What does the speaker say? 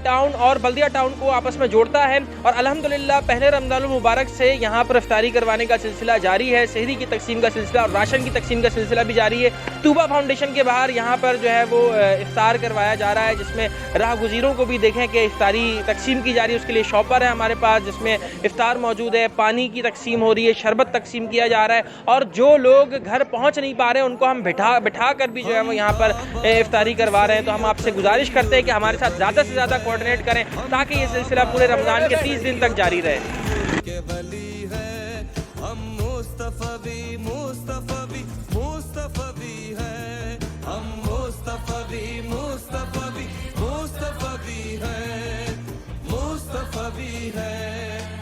Town और बल्दिया town को आपस में जोड़ता है। और अल्हम्दुलिल्लाह पहले रमज़ानुल मुबारक से यहाँ पर इफ्तारी करवाने का सिलसिला जारी है, सहरी की तकसीम का सिलसिला और राशन की तकसीम का सिलसिला भी जारी है। तूबा फाउंडेशन के बाहर यहाँ पर जो है वो इफ्तार करवाया जा रहा है, जिसमें राह गुज़ीरों को भी देखें कि इफ्तारी तकसीम की जा रही है। उसके लिए शॉपर है हमारे पास जिसमें इफ्तार मौजूद है, पानी की तकसीम हो रही है, शरबत तकसीम किया जा रहा है। और जो लोग घर पहुँच नहीं पा रहे हैं उनको हम बिठा कर भी जो है वो यहाँ पर इफ्तारी करवा रहे हैं। तो हम आपसे गुजारिश करते हैं कि हमारे साथ ज़्यादा से ज़्यादा कोऑर्डिनेट करें ताकि ये सिलसिला पूरे रमज़ान के 30 दिन तक जारी रहे। मुस्तफा भी है